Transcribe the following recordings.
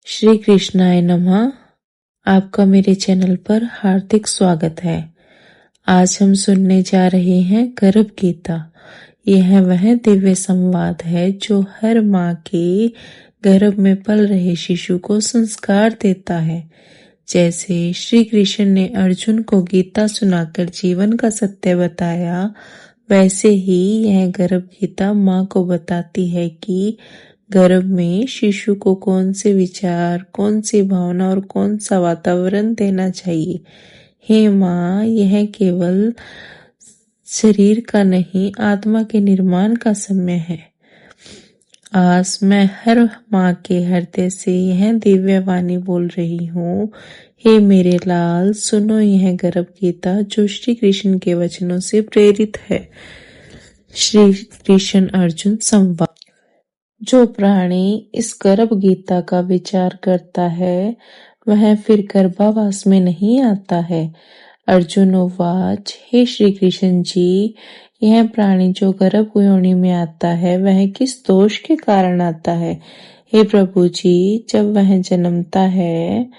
श्री कृष्णाय नमः। आपका मेरे चैनल पर हार्दिक स्वागत है। आज हम सुनने जा रहे हैं गर्भ गीता। यह वह दिव्य संवाद है जो हर माँ के गर्भ में पल रहे शिशु को संस्कार देता है। जैसे श्री कृष्ण ने अर्जुन को गीता सुनाकर जीवन का सत्य बताया, वैसे ही यह गर्भ गीता माँ को बताती है कि गर्भ में शिशु को कौन से विचार, कौन सी भावना और कौन सा वातावरण देना चाहिए। हे माँ, यह केवल शरीर का नहीं, आत्मा के निर्माण का समय है। आज मैं हर माँ के हृदय से यह दिव्य वाणी बोल रही हूँ। हे मेरे लाल, सुनो यह गर्भ गीता जो श्री कृष्ण के वचनों से प्रेरित है। श्री कृष्ण अर्जुन संवाद। जो प्राणी इस गर्भ गीता का विचार करता है वह फिर गर्भावास में नहीं आता है। अर्जुन उवाच, हे श्री कृष्ण जी, यह प्राणी जो गर्भ योनि में आता है वह किस दोष के कारण आता है। हे प्रभु जी, जब वह जन्मता है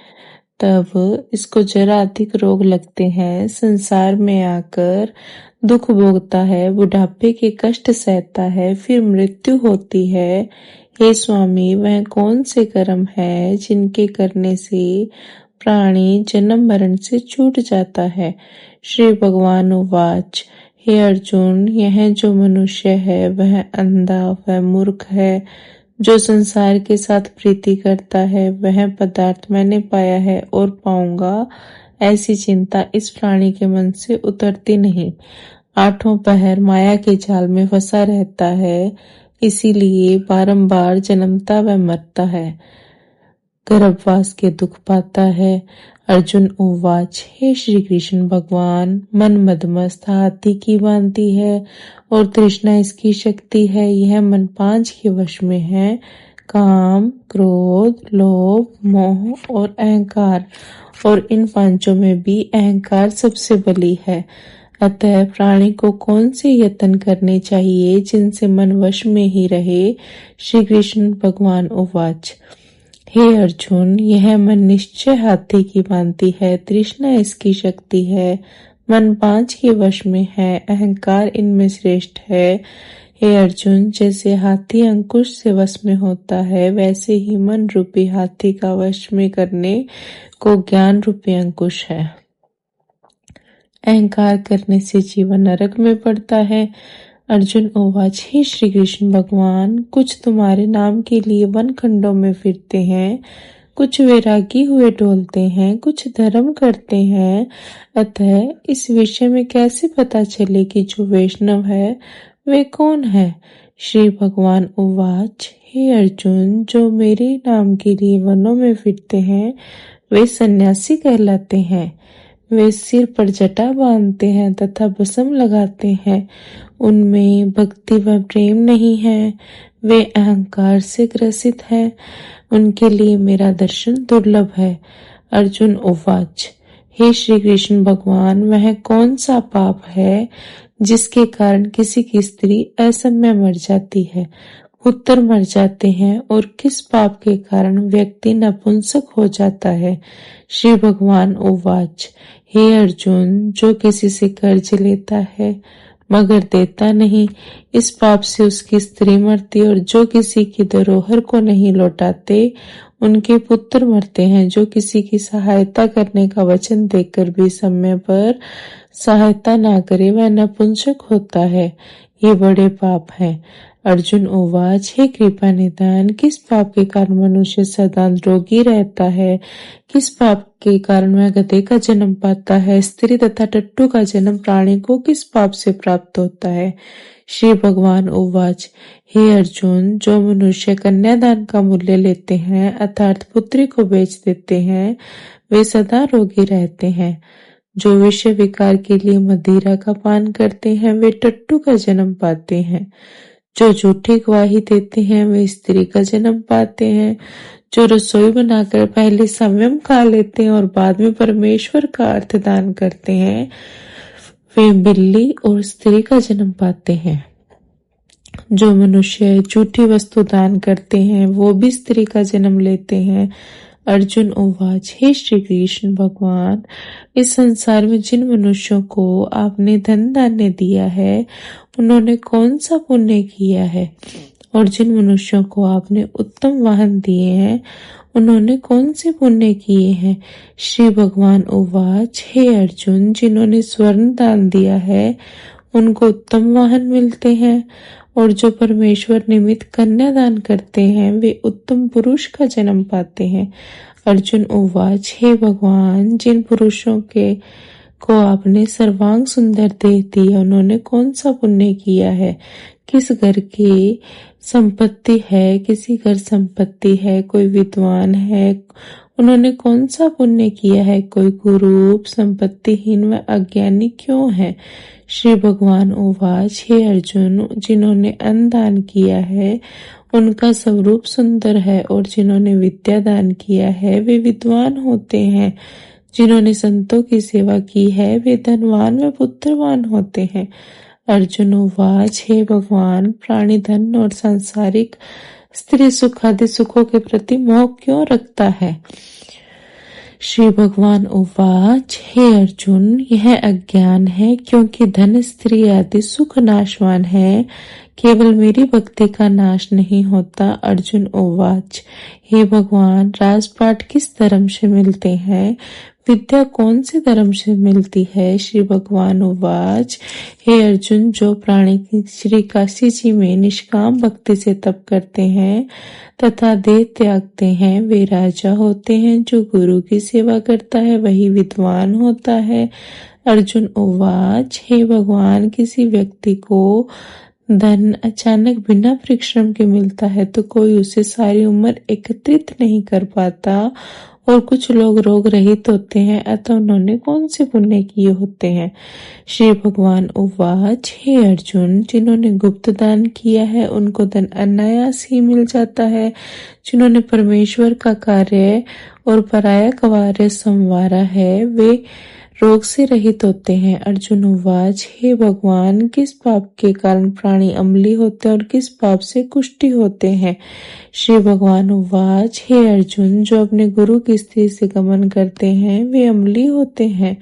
तब इसको जरा अधिक रोग लगते हैं, संसार में आकर दुख भोगता है, बुढ़ापे के कष्ट सहता है, फिर मृत्यु होती है। हे स्वामी, वह कौन से कर्म है जिनके करने से प्राणी जन्म मरण से छूट जाता है। श्री भगवान उवाच, हे अर्जुन, यह जो मनुष्य है वह अंधा व मूर्ख है। जो संसार के साथ प्रीति करता है वह पदार्थ मैंने पाया है और पाऊंगा, ऐसी चिंता इस प्राणी के मन से उतरती नहीं। आठों पहर माया के जाल में फंसा रहता है, इसीलिए बारंबार जन्मता व मरता है, गर्भवास के दुख पाता है। अर्जुन उवाच, हे श्री कृष्ण भगवान, मन मदमस्त हाथी की भांति है और तृष्णा इसकी शक्ति है। यह मन 5 के वश में है, काम, क्रोध, लोभ, मोह और अहंकार, और इन 5 में भी अहंकार सबसे बली है। अतः प्राणी को कौन से यत्न करने चाहिए जिनसे मन वश में ही रहे। श्री कृष्ण भगवान उवाच, हे अर्जुन, यह मन निश्चय हाथी की भांति है, तृष्णा इसकी शक्ति है, मन 5 के वश में है, अहंकार इनमें श्रेष्ठ है। हे अर्जुन, जैसे हाथी अंकुश से वश में होता है, वैसे ही मन रूपी हाथी का वश में करने को ज्ञान रूपी अंकुश है। अहंकार करने से जीवन नरक में पड़ता है। अर्जुन उवाच, हे श्री कृष्ण भगवान, कुछ तुम्हारे नाम के लिए वन खंडों में फिरते हैं, कुछ वैरागी हुए डोलते हैं, कुछ धर्म करते हैं। अतः इस विषय में कैसे पता चले कि जो वैष्णव है वे कौन है। श्री भगवान उवाच, हे अर्जुन, जो मेरे नाम के लिए वनों में फिरते हैं वे सन्यासी कहलाते हैं। वे सिर पर जटा बांधते हैं तथा भस्म लगाते हैं, उनमें भक्ति व प्रेम नहीं है, वे अहंकार से ग्रसित हैं, उनके लिए मेरा दर्शन दुर्लभ है। अर्जुन उवाच, हे श्री कृष्ण भगवान, वह कौन सा पाप है जिसके कारण किसी की स्त्री असमय मर जाती है, पुत्र मर जाते हैं, और किस पाप के कारण व्यक्ति नपुंसक हो जाता है। श्री भगवान उवाच, हे अर्जुन, जो किसी से कर्ज लेता है मगर देता नहीं, इस पाप से उसकी स्त्री मरती, और जो किसी की धरोहर को नहीं लौटाते उनके पुत्र मरते हैं। जो किसी की सहायता करने का वचन देकर भी समय पर सहायता ना करे वह नपुंसक होता है। ये बड़े पाप हैं। अर्जुन उवाच, हे कृपा निधान, किस पाप के कारण मनुष्य सदा रोगी रहता है, किस पाप के कारण वह गधे का जन्म पाता है, स्त्री तथा टट्टू का जन्म प्राणी को किस पाप से प्राप्त होता है। श्री भगवान उवाच, हे अर्जुन, जो मनुष्य कन्यादान का मूल्य लेते हैं अर्थात पुत्री को बेच देते हैं, वे सदा रोगी रहते हैं। जो विषय विकार के लिए मदिरा का पान करते हैं वे टट्टू का जन्म पाते हैं। जो झूठी गवाही देते हैं वे स्त्री का जन्म पाते हैं। जो रसोई बनाकर पहले संयम खा लेते हैं और बाद में परमेश्वर का अर्थ दान करते हैं वे बिल्ली और स्त्री का जन्म पाते हैं। जो मनुष्य झूठी वस्तु दान करते हैं वो भी स्त्री का जन्म लेते हैं। अर्जुन उवाच, हे श्री कृष्ण भगवान, इस संसार में जिन मनुष्यों को आपने धन धान्य दिया है उन्होंने कौन सा पुण्य किया है, और जिन मनुष्यों को आपने उत्तम वाहन दिए हैं उन्होंने कौन से पुण्य किए हैं। श्री भगवान उवाच, हे अर्जुन, जिन्होंने स्वर्ण दान दिया है उनको उत्तम वाहन मिलते हैं, और जो परमेश्वर निमित्त कन्या दान करते हैं वे उत्तम पुरुष का जन्म पाते हैं। अर्जुन उवाच, हे भगवान, जिन पुरुषों के को आपने सर्वांग सुंदर देह दी उन्होंने कौन सा पुण्य किया है। किस घर की संपत्ति है, किसी घर संपत्ति है, कोई विद्वान है, उन्होंने कौन सा पुण्य किया है। कोई कुरूप, संपत्तिहीन व अज्ञानी क्यों है। श्री भगवान उवाच, हे अर्जुन, जिन्होंने अन्न दान किया है उनका स्वरूप सुंदर है, और जिन्होंने विद्या दान किया है वे विद्वान होते हैं। जिन्होंने संतों की सेवा की है वे धनवान व पुत्रवान होते हैं। अर्जुन उवाच, हे भगवान, प्राणी धन और सांसारिक स्त्री सुख आदि सुखों के प्रति मोह क्यों रखता है। श्री भगवान उवाच, हे अर्जुन, यह अज्ञान है, क्योंकि धन स्त्री आदि सुख नाशवान है, केवल मेरी भक्ति का नाश नहीं होता। अर्जुन उवाच, हे भगवान, राजपाट किस धर्म से मिलते हैं, विद्या कौन से धर्म से मिलती है। श्री भगवान उवाच, हे अर्जुन, जो प्राणी श्री काशी जी में निष्काम भक्ति से तप करते हैं तथा देह त्यागते हैं वे राजा होते हैं। जो गुरु की सेवा करता है वही विद्वान होता है। अर्जुन उवाच, हे भगवान, किसी व्यक्ति को धन अचानक बिना परिश्रम के मिलता है तो कोई उसे सारी उम्र एकत्रित नहीं कर पाता, और कुछ लोग रोग रहित होते हैं, अतः उन्होंने कौन से पुण्य किए होते हैं। श्री भगवान उवाच, हे अर्जुन, जिन्होंने गुप्त दान किया है उनको धन अनायास ही मिल जाता है। जिन्होंने परमेश्वर का कार्य और पराया कार्य संवारा है वे रोग से रहित होते हैं। अर्जुन उवाच, हे भगवान, किस पाप के कारण प्राणी अम्ली होते हैं और किस पाप से कुष्ठी होते हैं। श्री भगवान उवाच, हे अर्जुन, जो अपने गुरु की स्त्री से गमन करते हैं वे अम्ली होते हैं,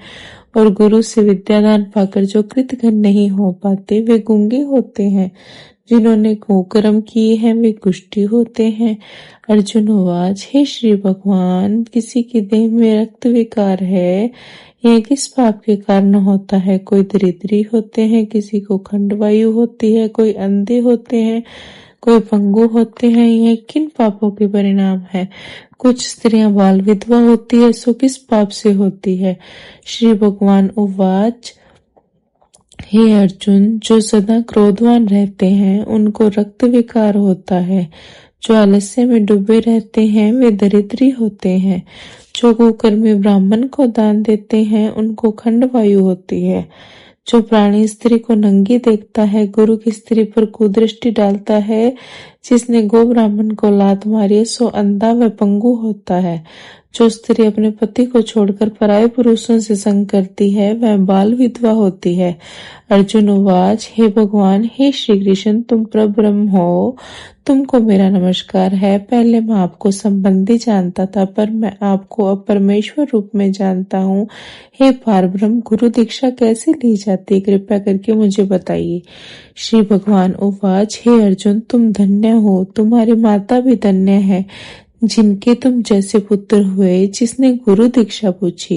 और गुरु से विद्यादान पाकर जो कृतघ्न नहीं हो पाते वे गूंगे होते हैं। जिन्होंने कुकर्म किए हैं वे कुष्ठी होते हैं। अर्जुन उवाच, हे श्री भगवान, किसी के देह में रक्त विकार है, यह किस पाप के कारण होता है। कोई दरिद्री होते हैं, किसी को खंडवायु होती है, कोई अंधे होते हैं, कोई पंगु होते हैं, यह किन पापों के परिणाम है। कुछ स्त्रियां बाल विधवा होती है, सो किस पाप से होती है। श्री भगवान उवाच, हे अर्जुन, जो सदा क्रोधवान रहते हैं उनको रक्त विकार होता है। जो आलस्य में डूबे रहते हैं वे दरिद्री होते हैं। जो कुकर्मी ब्राह्मण को दान देते हैं उनको खंडवायु होती है। जो प्राणी स्त्री को नंगी देखता है, गुरु की स्त्री पर कुदृष्टि डालता है, जिसने गो ब्राह्मण को लात मारी सो अंधा व पंगु होता है। जो स्त्री अपने पति को छोड़कर पराये पुरुषों से संग करती है वह बाल विधवा होती है। अर्जुन उवाच, हे भगवान, हे श्री कृष्ण, तुम परब्रह्म हो, तुमको मेरा नमस्कार है। पहले मैं आपको संबंधी जानता था, पर मैं आपको अब परमेश्वर रूप में जानता हूँ। हे पारब्रह्म, गुरु दीक्षा कैसे ली जाती है, कृपया करके मुझे बताइए। श्री भगवान उवाच, हे अर्जुन, तुम धन्य हो, तुम्हारी माता भी धन्य है जिनके तुम जैसे पुत्र हुए, जिसने गुरु दीक्षा पूछी।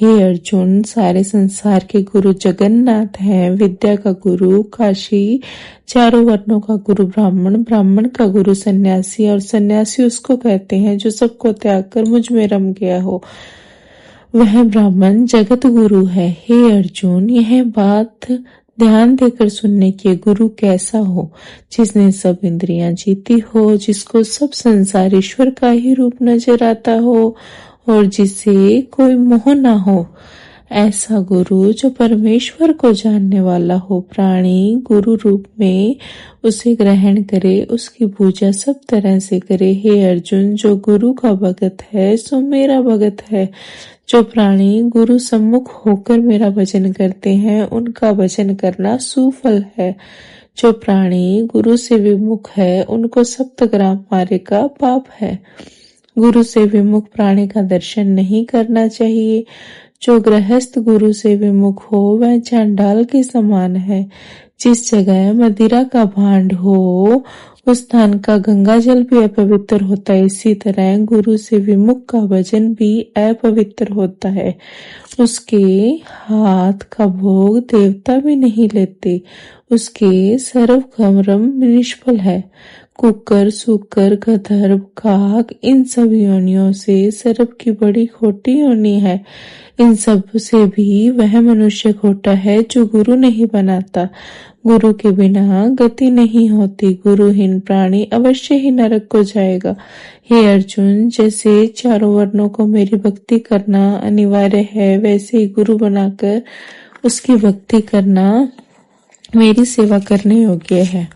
हे अर्जुन, सारे संसार के गुरु जगन्नाथ हैं। विद्या का गुरु काशी, चारों वर्णों का गुरु ब्राह्मण, ब्राह्मण का गुरु सन्यासी, और सन्यासी उसको कहते हैं जो सबको त्याग कर मुझ में रम गया हो, वह ब्राह्मण जगत गुरु है। हे अर्जुन, यह बात ध्यान देकर सुनने के गुरु कैसा हो, जिसने सब इंद्रियां जीती हो, जिसको सब संसार ईश्वर का ही रूप नजर आता हो और जिसे कोई मोह ना हो। ऐसा गुरु जो परमेश्वर को जानने वाला हो, प्राणी गुरु रूप में उसे ग्रहण करे, उसकी पूजा सब तरह से करे। हे अर्जुन, जो गुरु का भगत है सो मेरा भगत है। जो प्राणी गुरु सम्मुख होकर मेरा भजन करते हैं उनका भजन करना सुफल है। जो प्राणी गुरु से विमुख है उनको सप्तग्राम मार्ग का पाप है। गुरु से विमुख प्राणी का दर्शन नहीं करना चाहिए। जो गृहस्थ गुरु से विमुख हो वह चांडाल के समान है। जिस जगह मदिरा का भांड हो उस स्थान का गंगा जल भी अपवित्र होता है। इसी तरह गुरु से विमुख का भजन भी अपवित्र होता है। उसके हाथ का भोग देवता भी नहीं लेते। उसके सर्व कर्म निष्फल है। कुकर, सूकर, गधर्व, काक इन सब योनियों से सर्प की बड़ी खोटी योनि है। इन सब से भी वह मनुष्य खोटा है जो गुरु नहीं बनाता। गुरु के बिना गति नहीं होती। गुरुहीन प्राणी अवश्य ही नरक को जाएगा। हे अर्जुन, जैसे चारों वर्णों को मेरी भक्ति करना अनिवार्य है वैसे ही गुरु बनाकर उसकी भक्ति करना मेरी सेवा करने योग्य है।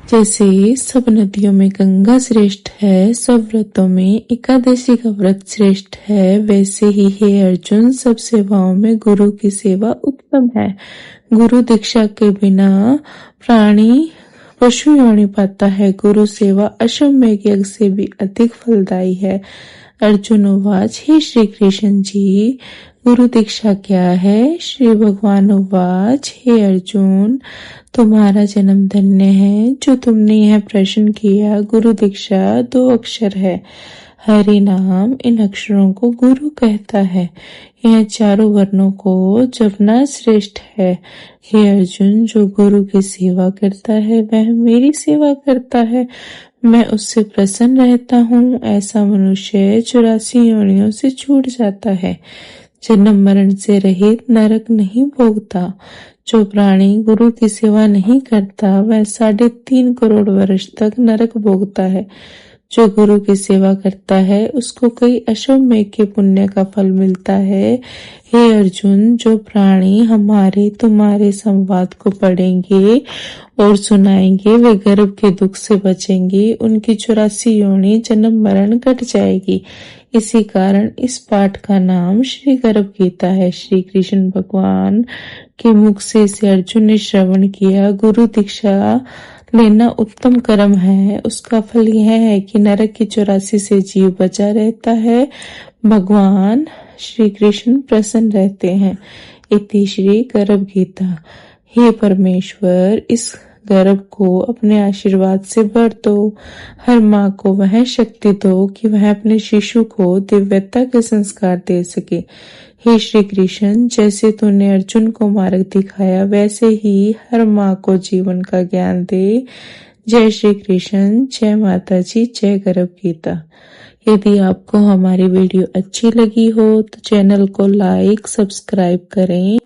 जैसे सब नदियों में गंगा श्रेष्ठ है, सब व्रतों में एकादशी का व्रत श्रेष्ठ है, वैसे ही हे अर्जुन सब सेवाओं में गुरु की सेवा उत्तम है। गुरु दीक्षा के बिना प्राणी पशु योनि पाता है। गुरु सेवा अश्वमेध यज्ञ से भी अधिक फलदायी है। अर्जुन उवाच, हे श्री कृष्ण जी, गुरु दीक्षा क्या है? श्री भगवान उवाच, हे अर्जुन, तुम्हारा जन्म धन्य है जो तुमने यह प्रश्न किया। गुरु दीक्षा 2 अक्षर है। हरि नाम इन अक्षरों को गुरु कहता है। यह चारों वर्णों को जपना श्रेष्ठ है। हे अर्जुन, जो गुरु की सेवा करता है वह मेरी सेवा करता है। मैं उससे प्रसन्न रहता हूँ। ऐसा मनुष्य 84 योनियों से छूट जाता है। जन्म मरण से रहित नरक नहीं भोगता। जो प्राणी गुरु की सेवा नहीं करता वह 3.5 करोड़ वर्ष तक नरक भोगता है। जो गुरु की सेवा करता है उसको कई अश्वमेध के पुण्य का फल मिलता है। हे अर्जुन, जो प्राणी हमारे तुम्हारे संवाद को पढ़ेंगे और सुनाएंगे वे गर्भ के दुख से बचेंगे। उनकी 84 योनि जन्म मरण कट जाएगी। इसी कारण इस पाठ का नाम श्री गर्भ गीता है। श्री कृष्ण भगवान के मुख से इसे अर्जुन ने श्रवण किया। गुरु दीक्षा लेना उत्तम कर्म है। उसका फल यह है कि नरक की 84 से जीव बचा रहता है। भगवान श्री कृष्ण प्रसन्न रहते हैं। इति श्री गर्भ गीता। हे परमेश्वर, इस गर्भ को अपने आशीर्वाद से भर दो। हर माँ को वह शक्ति दो कि वह अपने शिशु को दिव्यता के संस्कार दे सके। हे श्री कृष्ण, जैसे तूने अर्जुन को मार्ग दिखाया वैसे ही हर माँ को जीवन का ज्ञान दे। जय श्री कृष्ण। जय माता जी। जय गर्भ गीता। यदि आपको हमारी वीडियो अच्छी लगी हो तो चैनल को लाइक, सब्सक्राइब करें।